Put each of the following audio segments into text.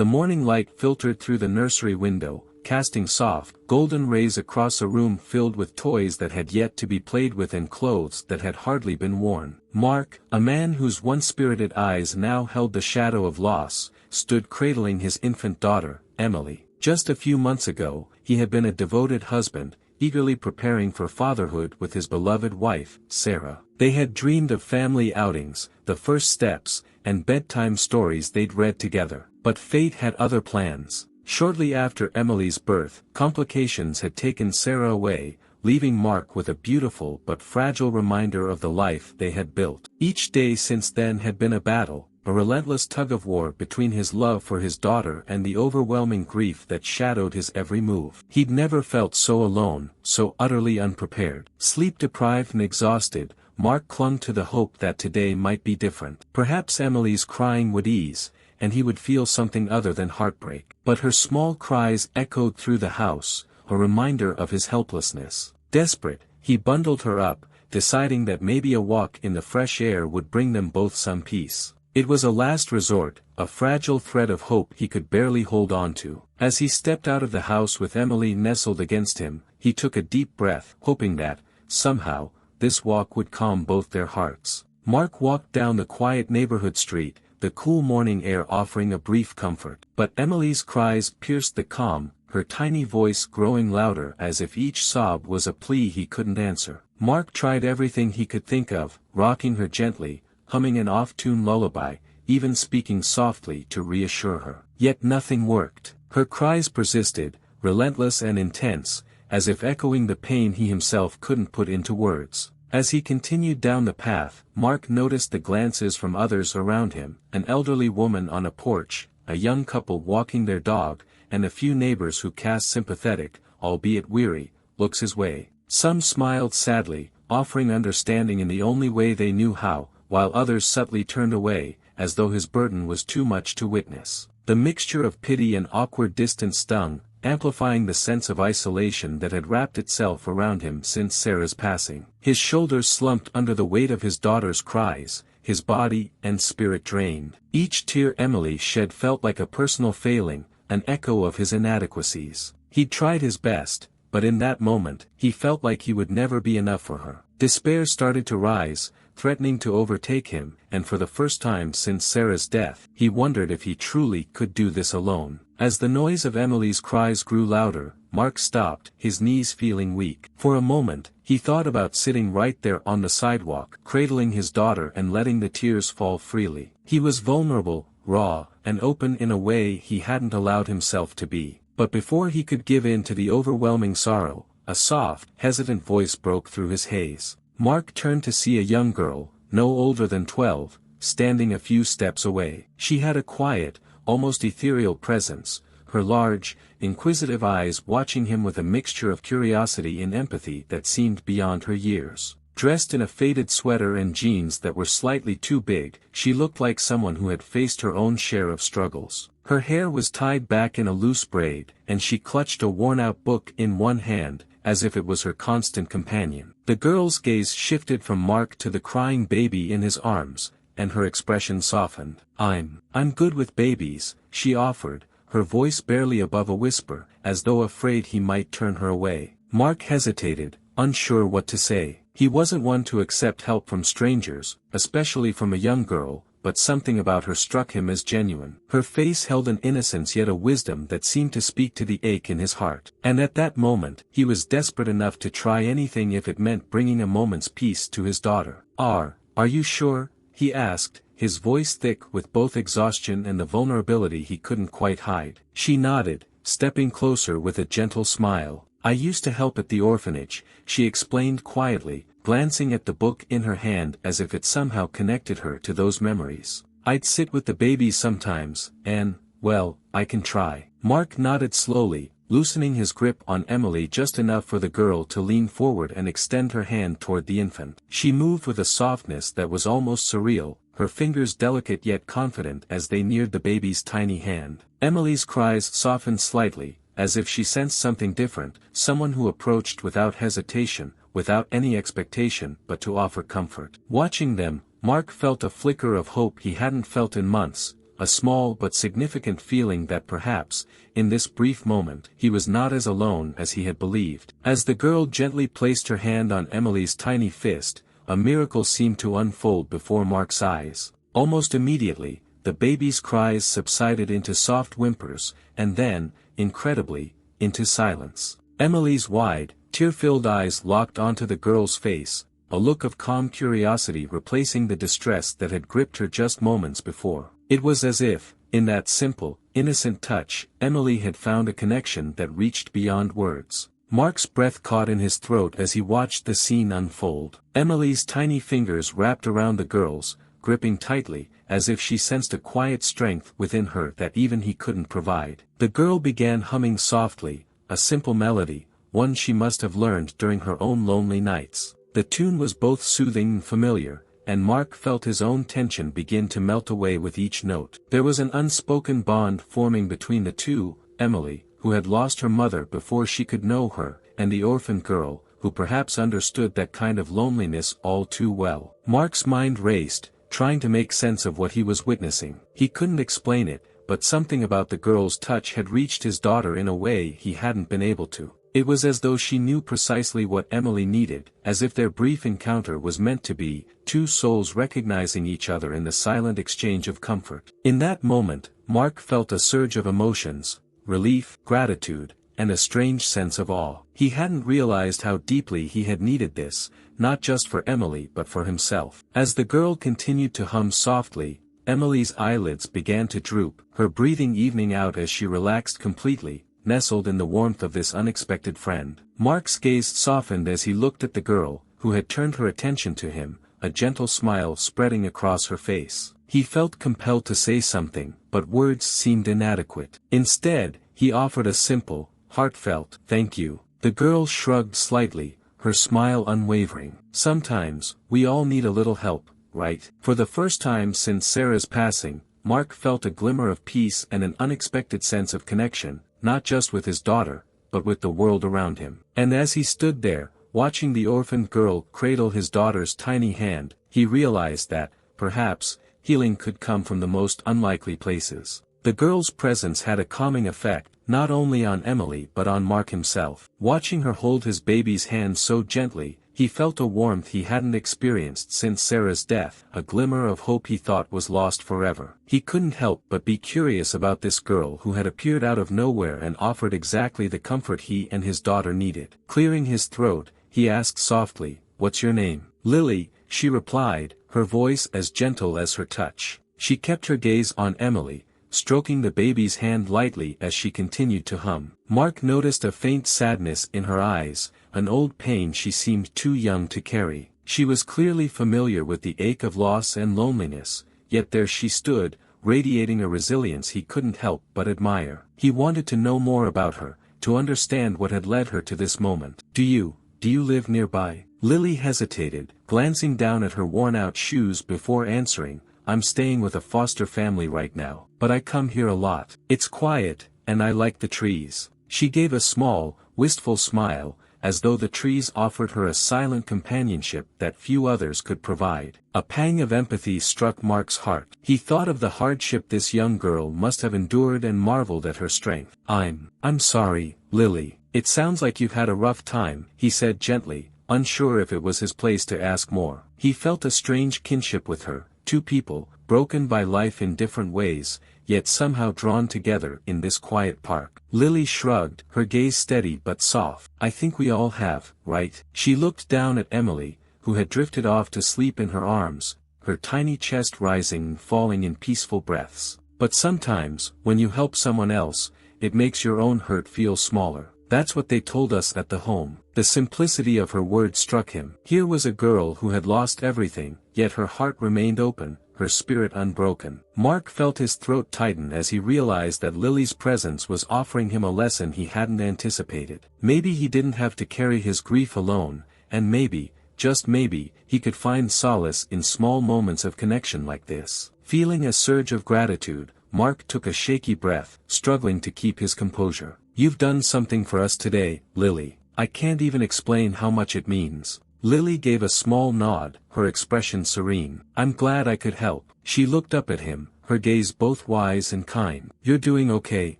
The morning light filtered through the nursery window, casting soft, golden rays across a room filled with toys that had yet to be played with and clothes that had hardly been worn. Mark, a man whose once spirited eyes now held the shadow of loss, stood cradling his infant daughter, Emily. Just a few months ago, he had been a devoted husband, eagerly preparing for fatherhood with his beloved wife, Sarah. They had dreamed of family outings, the first steps, and bedtime stories they'd read together. But fate had other plans. Shortly after Emily's birth, complications had taken Sarah away, leaving Mark with a beautiful but fragile reminder of the life they had built. Each day since then had been a battle, a relentless tug-of-war between his love for his daughter and the overwhelming grief that shadowed his every move. He'd never felt so alone, so utterly unprepared. Sleep-deprived and exhausted, Mark clung to the hope that today might be different. Perhaps Emily's crying would ease, and he would feel something other than heartbreak. But her small cries echoed through the house, a reminder of his helplessness. Desperate, he bundled her up, deciding that maybe a walk in the fresh air would bring them both some peace. It was a last resort, a fragile thread of hope he could barely hold on to. As he stepped out of the house with Emily nestled against him, he took a deep breath, hoping that, somehow, this walk would calm both their hearts. Mark walked down the quiet neighborhood street, the cool morning air offering a brief comfort. But Emily's cries pierced the calm, her tiny voice growing louder as if each sob was a plea he couldn't answer. Mark tried everything he could think of, rocking her gently, humming an off-tune lullaby, even speaking softly to reassure her. Yet nothing worked. Her cries persisted, relentless and intense, as if echoing the pain he himself couldn't put into words. As he continued down the path, Mark noticed the glances from others around him, an elderly woman on a porch, a young couple walking their dog, and a few neighbors who cast sympathetic, albeit weary, looks his way. Some smiled sadly, offering understanding in the only way they knew how, while others subtly turned away, as though his burden was too much to witness. The mixture of pity and awkward distance stung, amplifying the sense of isolation that had wrapped itself around him since Sarah's passing. His shoulders slumped under the weight of his daughter's cries, his body and spirit drained. Each tear Emily shed felt like a personal failing, an echo of his inadequacies. He'd tried his best, but in that moment, he felt like he would never be enough for her. Despair started to rise, threatening to overtake him, and for the first time since Sarah's death, he wondered if he truly could do this alone. As the noise of Emily's cries grew louder, Mark stopped, his knees feeling weak. For a moment, he thought about sitting right there on the sidewalk, cradling his daughter and letting the tears fall freely. He was vulnerable, raw, and open in a way he hadn't allowed himself to be. But before he could give in to the overwhelming sorrow, a soft, hesitant voice broke through his haze. Mark turned to see a young girl, no older than 12, standing a few steps away. She had a quiet, almost ethereal presence, her large, inquisitive eyes watching him with a mixture of curiosity and empathy that seemed beyond her years. Dressed in a faded sweater and jeans that were slightly too big, she looked like someone who had faced her own share of struggles. Her hair was tied back in a loose braid, and she clutched a worn-out book in one hand, as if it was her constant companion. The girl's gaze shifted from Mark to the crying baby in his arms, and her expression softened. I'm good with babies," she offered, her voice barely above a whisper, as though afraid he might turn her away. Mark hesitated, unsure what to say. He wasn't one to accept help from strangers, especially from a young girl, but something about her struck him as genuine. Her face held an innocence yet a wisdom that seemed to speak to the ache in his heart. And at that moment, he was desperate enough to try anything if it meant bringing a moment's peace to his daughter. Are you sure?" he asked, his voice thick with both exhaustion and the vulnerability he couldn't quite hide. She nodded, stepping closer with a gentle smile. "I used to help at the orphanage," she explained quietly, glancing at the book in her hand as if it somehow connected her to those memories. "I'd sit with the babies sometimes, and, well, I can try." Mark nodded slowly, loosening his grip on Emily just enough for the girl to lean forward and extend her hand toward the infant. She moved with a softness that was almost surreal, her fingers delicate yet confident as they neared the baby's tiny hand. Emily's cries softened slightly, as if she sensed something different, someone who approached without hesitation, without any expectation but to offer comfort. Watching them, Mark felt a flicker of hope he hadn't felt in months, a small but significant feeling that perhaps, in this brief moment, he was not as alone as he had believed. As the girl gently placed her hand on Emily's tiny fist, a miracle seemed to unfold before Mark's eyes. Almost immediately, the baby's cries subsided into soft whimpers, and then, incredibly, into silence. Emily's wide, tear-filled eyes locked onto the girl's face, a look of calm curiosity replacing the distress that had gripped her just moments before. It was as if, in that simple, innocent touch, Emily had found a connection that reached beyond words. Mark's breath caught in his throat as he watched the scene unfold. Emily's tiny fingers wrapped around the girl's, gripping tightly, as if she sensed a quiet strength within her that even he couldn't provide. The girl began humming softly, a simple melody, one she must have learned during her own lonely nights. The tune was both soothing and familiar, and Mark felt his own tension begin to melt away with each note. There was an unspoken bond forming between the two, Emily, who had lost her mother before she could know her, and the orphaned girl, who perhaps understood that kind of loneliness all too well. Mark's mind raced, trying to make sense of what he was witnessing. He couldn't explain it, but something about the girl's touch had reached his daughter in a way he hadn't been able to. It was as though she knew precisely what Emily needed, as if their brief encounter was meant to be, two souls recognizing each other in the silent exchange of comfort. In that moment, Mark felt a surge of emotions, relief, gratitude, and a strange sense of awe. He hadn't realized how deeply he had needed this, not just for Emily but for himself. As the girl continued to hum softly, Emily's eyelids began to droop, her breathing evening out as she relaxed completely, nestled in the warmth of this unexpected friend. Mark's gaze softened as he looked at the girl, who had turned her attention to him, a gentle smile spreading across her face. He felt compelled to say something, but words seemed inadequate. Instead, he offered a simple, heartfelt, "Thank you." The girl shrugged slightly, her smile unwavering. "Sometimes, we all need a little help, right?" For the first time since Sarah's passing, Mark felt a glimmer of peace and an unexpected sense of connection, not just with his daughter, but with the world around him. And as he stood there, watching the orphaned girl cradle his daughter's tiny hand, he realized that, perhaps, healing could come from the most unlikely places. The girl's presence had a calming effect, not only on Emily but on Mark himself. Watching her hold his baby's hand so gently, he felt a warmth he hadn't experienced since Sarah's death, a glimmer of hope he thought was lost forever. He couldn't help but be curious about this girl who had appeared out of nowhere and offered exactly the comfort he and his daughter needed. Clearing his throat, he asked softly, "What's your name?" "Lily," she replied, her voice as gentle as her touch. She kept her gaze on Emily, stroking the baby's hand lightly as she continued to hum. Mark noticed a faint sadness in her eyes, an old pain she seemed too young to carry. She was clearly familiar with the ache of loss and loneliness, yet there she stood, radiating a resilience he couldn't help but admire. He wanted to know more about her, to understand what had led her to this moment. Do you live nearby?" Lily hesitated, glancing down at her worn-out shoes before answering, "I'm staying with a foster family right now, but I come here a lot. It's quiet, and I like the trees." She gave a small, wistful smile, as though the trees offered her a silent companionship that few others could provide. A pang of empathy struck Mark's heart. He thought of the hardship this young girl must have endured and marveled at her strength. I'm sorry, Lily. It sounds like you've had a rough time," he said gently, unsure if it was his place to ask more. He felt a strange kinship with her, two people, broken by life in different ways, yet somehow drawn together in this quiet park. Lily shrugged, her gaze steady but soft. "I think we all have, right?" She looked down at Emily, who had drifted off to sleep in her arms, her tiny chest rising and falling in peaceful breaths. "But sometimes, when you help someone else, it makes your own hurt feel smaller. That's what they told us at the home." The simplicity of her words struck him. Here was a girl who had lost everything, yet her heart remained open, her spirit unbroken. Mark felt his throat tighten as he realized that Lily's presence was offering him a lesson he hadn't anticipated. Maybe he didn't have to carry his grief alone, and maybe, just maybe, he could find solace in small moments of connection like this. Feeling a surge of gratitude, Mark took a shaky breath, struggling to keep his composure. "You've done something for us today, Lily. I can't even explain how much it means." Lily gave a small nod, her expression serene. "I'm glad I could help." She looked up at him, her gaze both wise and kind. "You're doing okay,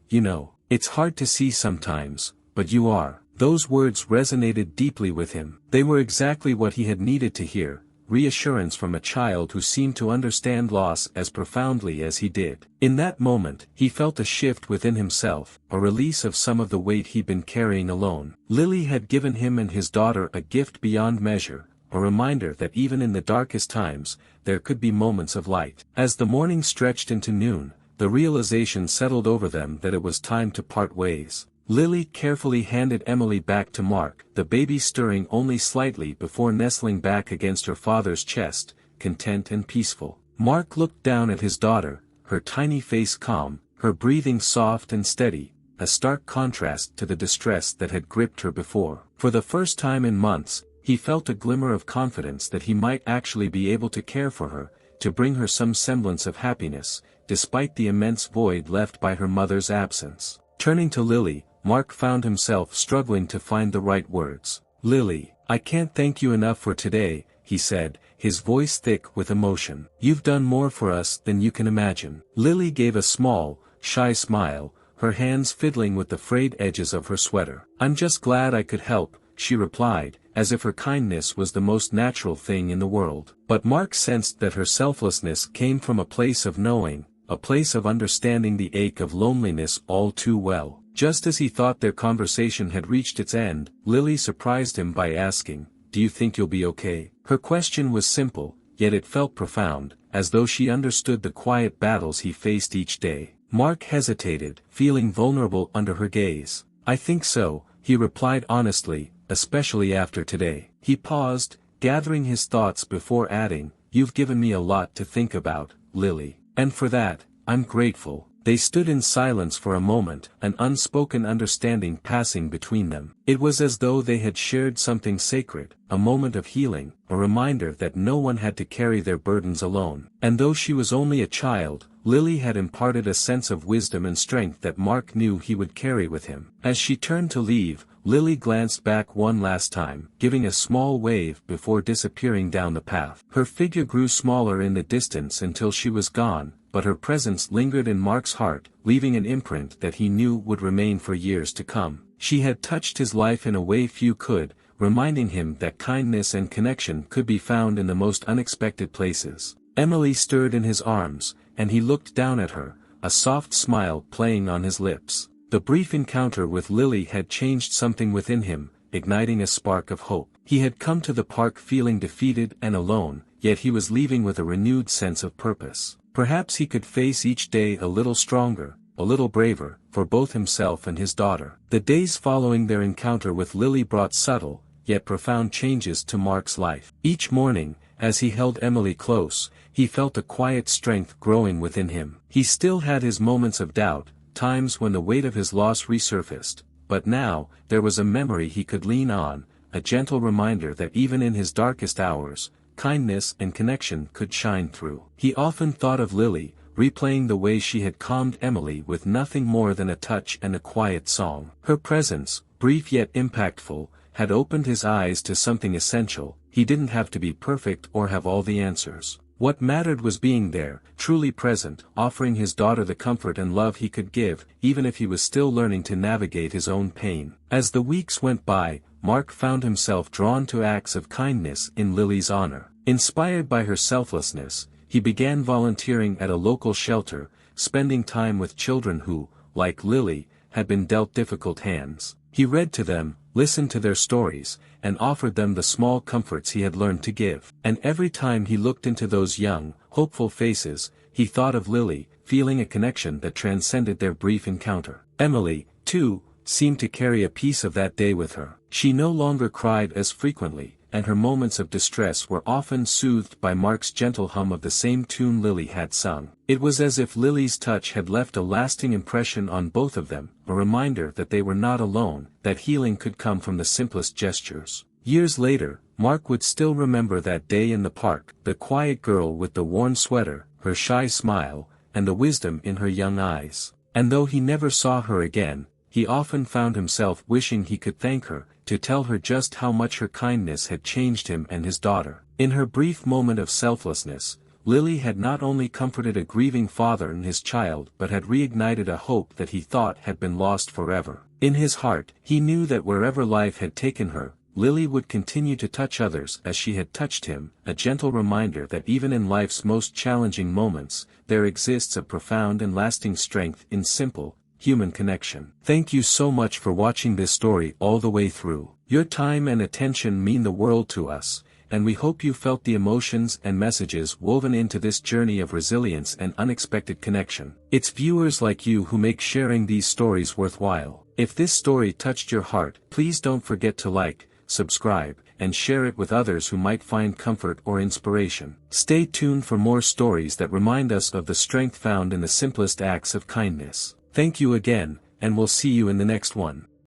you know. It's hard to see sometimes, but you are." Those words resonated deeply with him. They were exactly what he had needed to hear, reassurance from a child who seemed to understand loss as profoundly as he did. In that moment, he felt a shift within himself, a release of some of the weight he'd been carrying alone. Lily had given him and his daughter a gift beyond measure, a reminder that even in the darkest times, there could be moments of light. As the morning stretched into noon, the realization settled over them that it was time to part ways. Lily carefully handed Emily back to Mark, the baby stirring only slightly before nestling back against her father's chest, content and peaceful. Mark looked down at his daughter, her tiny face calm, her breathing soft and steady, a stark contrast to the distress that had gripped her before. For the first time in months, he felt a glimmer of confidence that he might actually be able to care for her, to bring her some semblance of happiness, despite the immense void left by her mother's absence. Turning to Lily, Mark found himself struggling to find the right words. "Lily, I can't thank you enough for today," he said, his voice thick with emotion. "You've done more for us than you can imagine." Lily gave a small, shy smile, her hands fiddling with the frayed edges of her sweater. "I'm just glad I could help," she replied, as if her kindness was the most natural thing in the world. But Mark sensed that her selflessness came from a place of knowing, a place of understanding the ache of loneliness all too well. Just as he thought their conversation had reached its end, Lily surprised him by asking, "Do you think you'll be okay?" Her question was simple, yet it felt profound, as though she understood the quiet battles he faced each day. Mark hesitated, feeling vulnerable under her gaze. "I think so," he replied honestly, "especially after today." He paused, gathering his thoughts before adding, "You've given me a lot to think about, Lily. And for that, I'm grateful." They stood in silence for a moment, an unspoken understanding passing between them. It was as though they had shared something sacred, a moment of healing, a reminder that no one had to carry their burdens alone. And though she was only a child, Lily had imparted a sense of wisdom and strength that Mark knew he would carry with him. As she turned to leave, Lily glanced back one last time, giving a small wave before disappearing down the path. Her figure grew smaller in the distance until she was gone, but her presence lingered in Mark's heart, leaving an imprint that he knew would remain for years to come. She had touched his life in a way few could, reminding him that kindness and connection could be found in the most unexpected places. Emily stirred in his arms, and he looked down at her, a soft smile playing on his lips. The brief encounter with Lily had changed something within him, igniting a spark of hope. He had come to the park feeling defeated and alone, yet he was leaving with a renewed sense of purpose. Perhaps he could face each day a little stronger, a little braver, for both himself and his daughter. The days following their encounter with Lily brought subtle, yet profound changes to Mark's life. Each morning, as he held Emily close, he felt a quiet strength growing within him. He still had his moments of doubt, times when the weight of his loss resurfaced, but now, there was a memory he could lean on, a gentle reminder that even in his darkest hours, kindness and connection could shine through. He often thought of Lily, replaying the way she had calmed Emily with nothing more than a touch and a quiet song. Her presence, brief yet impactful, had opened his eyes to something essential. He didn't have to be perfect or have all the answers. What mattered was being there, truly present, offering his daughter the comfort and love he could give, even if he was still learning to navigate his own pain. As the weeks went by, Mark found himself drawn to acts of kindness in Lily's honor. Inspired by her selflessness, he began volunteering at a local shelter, spending time with children who, like Lily, had been dealt difficult hands. He read to them, listened to their stories, and offered them the small comforts he had learned to give. And every time he looked into those young, hopeful faces, he thought of Lily, feeling a connection that transcended their brief encounter. Emily, too, seemed to carry a piece of that day with her. She no longer cried as frequently, and her moments of distress were often soothed by Mark's gentle hum of the same tune Lily had sung. It was as if Lily's touch had left a lasting impression on both of them, a reminder that they were not alone, that healing could come from the simplest gestures. Years later, Mark would still remember that day in the park, the quiet girl with the worn sweater, her shy smile, and the wisdom in her young eyes. And though he never saw her again, he often found himself wishing he could thank her, to tell her just how much her kindness had changed him and his daughter. In her brief moment of selflessness, Lily had not only comforted a grieving father and his child but had reignited a hope that he thought had been lost forever. In his heart, he knew that wherever life had taken her, Lily would continue to touch others as she had touched him, a gentle reminder that even in life's most challenging moments, there exists a profound and lasting strength in simple, human connection. Thank you so much for watching this story all the way through. Your time and attention mean the world to us, and we hope you felt the emotions and messages woven into this journey of resilience and unexpected connection. It's viewers like you who make sharing these stories worthwhile. If this story touched your heart, please don't forget to like, subscribe, and share it with others who might find comfort or inspiration. Stay tuned for more stories that remind us of the strength found in the simplest acts of kindness. Thank you again, and we'll see you in the next one.